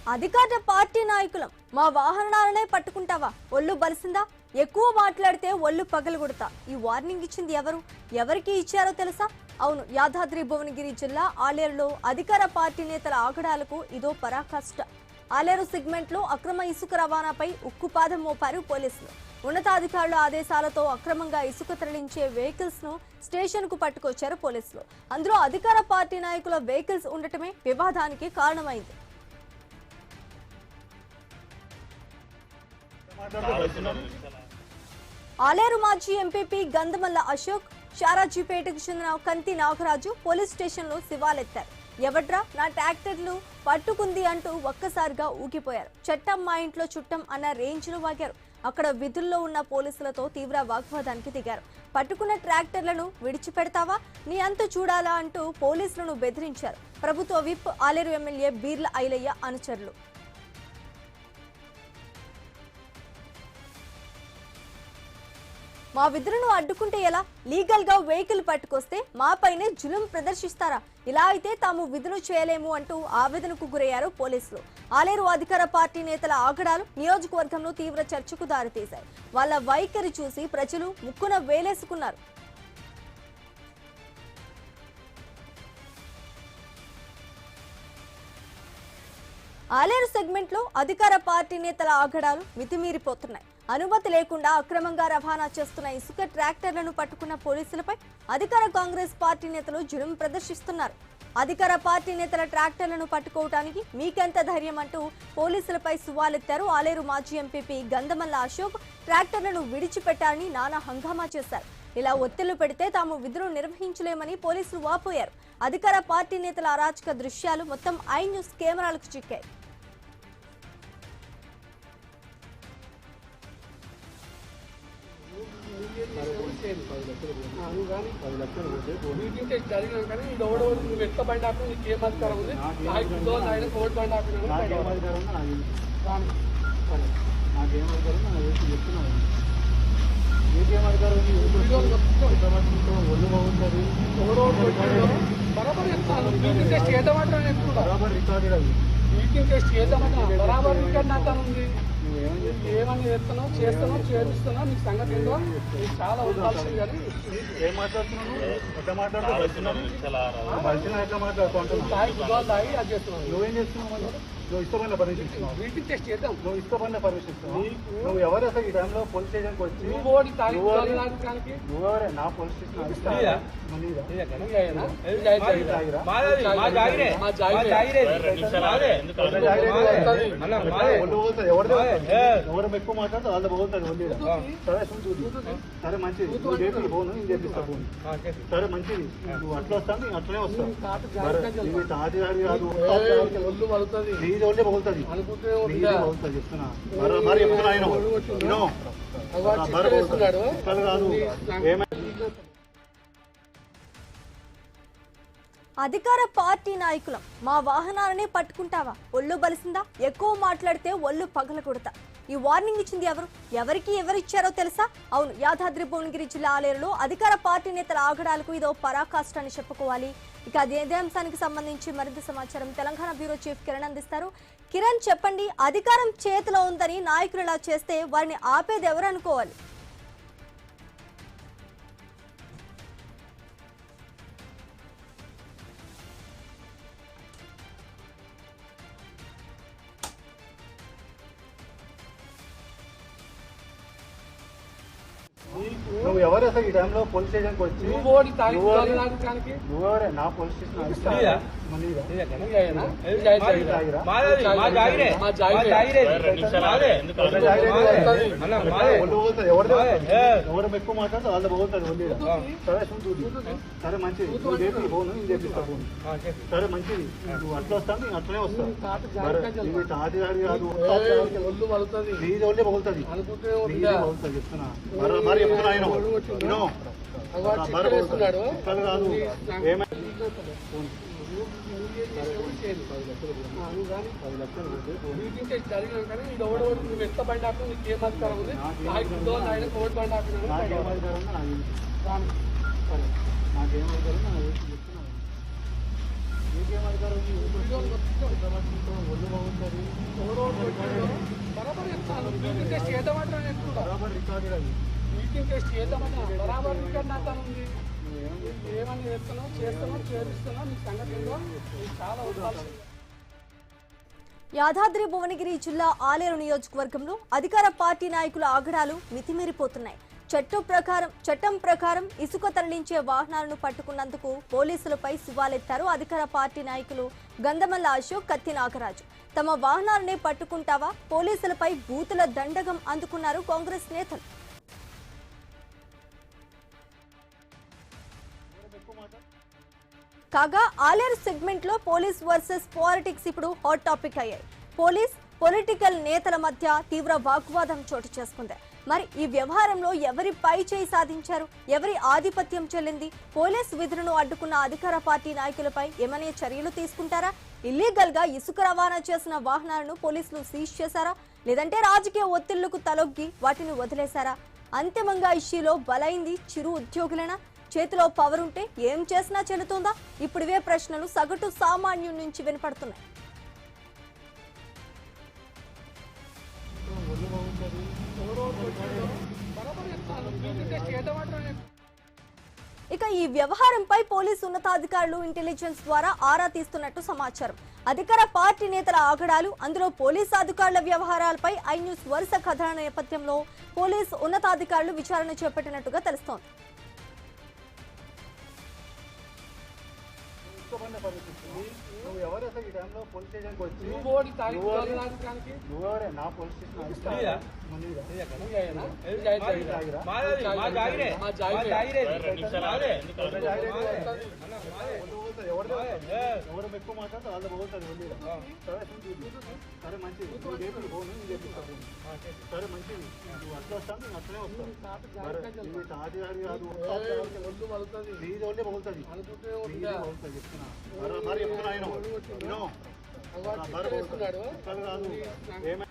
అధికార పార్టీ నాయకులం మా వాహనాలనే పట్టుకుంటావా ఒళ్ళు బలిసిందా ఎక్కువ మాట్లాడితే ఒళ్ళు పగలగొడతా ఈ వార్నింగ్ ఇచ్చింది ఎవరికి ఇచ్చారో తెలుసా అవును యాదాద్రి భువనగిరి జిల్లా ఆలేరులో అధికార పార్టీ నేతల ఆగడాలకు ఇదో పరాకాష్ట ఆలేరు సెగ్మెంట్ లో అక్రమ ఇసుక రవాణాపై ఉక్కుపాదం మోపారు పోలీసులు ఉన్నతాధికారుల ఆదేశాలతో అక్రమంగా ఇసుక తరలించే వెహికల్స్ ను స్టేషన్ కు పట్టుకొచ్చారు పోలీసులు అందులో అధికార పార్టీ నాయకుల వెహికల్స్ ఉండటమే వివాదానికి కారణమైంది ఆలేరు మాజీ ఎంపీపీ గంధమల్ల అశోక్ షారాజీపేటకు చెందిన కంతి నాగరాజు పోలీస్ స్టేషన్ లో శివాలెత్తారు ఎవడ్రా నా ట్రాక్టర్లు పట్టుకుంది అంటూ ఒక్కసారిగా ఊగిపోయారు చట్టం మా ఇంట్లో చుట్టం అన్న రేంజ్ లో వాగారు అక్కడ విధుల్లో ఉన్న పోలీసులతో తీవ్ర వాగ్వాదానికి దిగారు పట్టుకున్న ట్రాక్టర్లను విడిచిపెడతావా నీ అంతు చూడాలా అంటూ పోలీసులను బెదిరించారు ప్రభుత్వ విప్ ఆలేరు ఎమ్మెల్యే బీర్ల ఐలయ్య అనుచరులు మా విధులను అడ్డుకుంటే ఎలా లీగల్ గా వెహికల్ పట్టుకొస్తే మాపైనే జులుం ప్రదర్శిస్తారా ఇలా అయితే తాము విధులు చేయలేము అంటూ ఆవేదనకు గురయ్యారు పోలీసులు ఆలేరు అధికార పార్టీ నేతల ఆగడాలు నియోజకవర్గంలో తీవ్ర చర్చకు దారితీశాయి వాళ్ళ వైఖరి చూసి ప్రజలు ముక్కున వేలేసుకున్నారు ఆలేరు సెగ్మెంట్ లో అధికార పార్టీ నేతల ఆగడాలు మితిమీరిపోతున్నాయి అనుమతి లేకుండా అక్రమంగా రవాణా చేస్తున్న ఇసుక ట్రాక్టర్లను పట్టుకున్న పోలీసులపై అధికార కాంగ్రెస్ పార్టీ నేతలు జులుం ప్రదర్శిస్తున్నారు అధికార పార్టీ నేతల ట్రాక్టర్లను పట్టుకోవటానికి మీకెంత ధైర్యం అంటూ పోలీసులపై సువాలెత్తారు ఆలేరు మాజీ ఎంపీపీ గంధమల్ల అశోక్ ట్రాక్టర్లను విడిచిపెట్టాలని నానా హంగామా చేశారు ఇలా ఒత్తిళ్లు పెడితే తాము విధులు నిర్వహించలేమని పోలీసులు వాపోయారు అధికార పార్టీ నేతల అరాచక దృశ్యాలు మొత్తం ఐ న్యూస్ కెమెరాలకు చిక్కాయి ఏమని చేస్తున్నావు చేస్తున్నావు చేపిస్తున్నావు నీకు సంగతి ఏంటో నీకు చాలా ఉండాల్సింది కానీ ఏం మాట్లాడుతున్నావు ఎట్లా మాట్లాడుతున్నావు అది చేస్తున్నావు నువ్వేం చేస్తున్నావు నువ్వు ఇష్టమైన పర్మిషన్ ఇస్తున్నావు వీటికి టెస్ట్ చేద్దాం నువ్వు ఇష్టమైన పర్మిషన్ ఇస్తున్నావు నువ్వు ఎవరు అసలు ఈ టైంలో పోలీస్ స్టేషన్కి వచ్చి నువ్వెవరే నా పోలీస్ స్టేషన్ ఎవరు ఎక్కువ మాట్లాడితే వాళ్ళ బాగుంటుంది సరే సరే మంచిది నువ్వు చేపి పోను నేను చేపిస్తా పోను సరే మంచిది నువ్వు అట్లా వస్తాను నేను అట్లనే వస్తాను తాజాది కాదు నీది ఉంటే బాగుంటుంది బాగుంటుంది చెప్తున్నా మరి చెప్తున్నా ఆయన కాదు ఏమైనా అధికార పార్టీ నాయకులం మా వాహనాలనే పట్టుకుంటావా ఒళ్ళు బలిసిందా ఎక్కువ మాట్లాడితే ఒళ్ళు పగలగొడతా ఈ వార్నింగ్ ఇచ్చింది ఎవరిచ్చారో తెలుసా అవును యాదాద్రి భువనగిరి జిల్లా ఆలేరులో అధికార పార్టీ నేతల ఆగడాలకు ఇదో పరాకాష్ట అని చెప్పుకోవాలి ఇక అదే అంశానికి సంబంధించి మరింత సమాచారం తెలంగాణ బ్యూరో చీఫ్ కిరణ్ అందిస్తారు కిరణ్ చెప్పండి అధికారం చేతిలో ఉందని నాయకులు ఇలా చేస్తే వారిని ఆపేది ఎవరు అనుకోవాలి నువ్వు ఎవరు అసలు ఈ టైంలో పోలీస్ స్టేషన్కి వచ్చి నువ్వెవరే నా పోలీస్ స్టేషన్ ఎవరు ఎక్కువ మాట్లాడితే వాళ్ళ బాగుంటుంది సరే సరే మంచిది నువ్వు చేపి పోను నేను చేపిస్తా పోను సరే మంచిది నువ్వు అట్లా వస్తాను నేను అట్లనే వస్తాను తాజాది కాదు నీది ఉంటే బాగుంటుంది బాగుంటుంది చెప్తున్నా మరి చెప్తున్నా ఆయన కాదు ఏమైనా నువ్వు ఎంత బండి ఆకు నీకు ఏం అధికారం ఉంది ఆయన కోర్టు బండి ఆకు నాకేం అధికారం మీకేం అధికారం ఉంది? ఒళ్ళు బాగుంటుంది బరాబర్ చెప్తాను. మీటింగ్ టెస్ట్ చేద్దామంటారా? బరాబర్ రికార్డు అది. మీటింగ్ టెస్ట్ చేద్దామన్నా బరాబర్ రికార్డ్ అంతా ఉంది. ఏమని చేస్తున్నావు, చేపిస్తున్నావు, నీ సంగతి ఏందో నీకు చాలా అవసరం. యాదాద్రి భువనగిరి జిల్లా ఆలేరు నియోజకవర్గంలో అధికార పార్టీ నాయకుల ఆగడాలు మితిమీరిపోతున్నాయి. చట్టం ప్రకారం ఇసుక తరలించే వాహనాలను పట్టుకున్నందుకు పోలీసులపై శివాలెత్తారు అధికార పార్టీ నాయకులు గంధమల్ల అశోక్, కత్తి నాగరాజు. తమ వాహనాలనే పట్టుకుంటావా, పోలీసులపై బూతుల దండగం అందుకున్నారు కాంగ్రెస్ నేతలు. కాగా ఆలేరు సెగ్మెంట్ లో పోలీస్ వర్సెస్ పాలిటిక్స్ ఇప్పుడు హాట్ టాపిక్ అయ్యాయి. పొలిటికల్ నేతల మధ్య తీవ్ర వాగ్వాదం చోటు చేసుకుంది. మరి ఈ వ్యవహారంలో ఎవరి పై చేయి సాధించారు, ఎవరి ఆధిపత్యం చెల్లింది, పోలీస్ విధులను అడ్డుకున్న అధికార పార్టీ నాయకులపై ఏమనే చర్యలు తీసుకుంటారా, ఇల్లీగల్ గా ఇసుక రవాణా చేసిన వాహనాలను పోలీసులు సీజ్ చేశారా, లేదంటే రాజకీయ ఒత్తిళ్లకు తలొగ్గి వాటిని వదిలేశారా? అంతిమంగా ఇష్యూలో బలైంది చిరు ఉద్యోగులైనా? చేతిలో పవర్ ఉంటే ఏం చేసినా చెల్లుతుందా? ఇప్పుడు ఇవే ప్రశ్నలు సగటు సామాన్యుడి నుంచి వినపడుతున్నాయి. ఇక ఈ వ్యవహారంపై పోలీసు ఉన్నతాధికారులు ఇంటెలిజెన్స్ ద్వారా ఆరా తీస్తున్నట్టు సమాచారం. అధికార పార్టీ నేతల ఆగడాలు, అందులో పోలీసు అధికారుల వ్యవహారాలపై ఐ న్యూస్ వరుస కథనాల నేపథ్యంలో పోలీసు ఉన్నతాధికారులు విచారణ చేపట్టినట్టుగా తెలుస్తోంది. నువ్వు ఎవరు అసలు ఈ టైంలో పోలీస్ స్టేషన్కి వచ్చి నువ్వెవరే? నా పోలీస్ స్టేషన్ ఎవరు ఎక్కువ మాట్లాడితే వాళ్ళు బాగుంటుంది వెళ్ళి. సరే మంచిది, నువ్వు చేతులు పోను, నేను చేపిస్తా పోను. సరే మంచిది, నువ్వు అట్లా వస్తాను, నేను అట్లనే వస్తాను. ఇది తాజాది కాదు, ప్లీజ్ వాళ్ళే బాగుంటుంది, బాగుంటుంది చెప్తున్నా. మరి చెప్తున్నా ఆయన కాదు ఏమైనా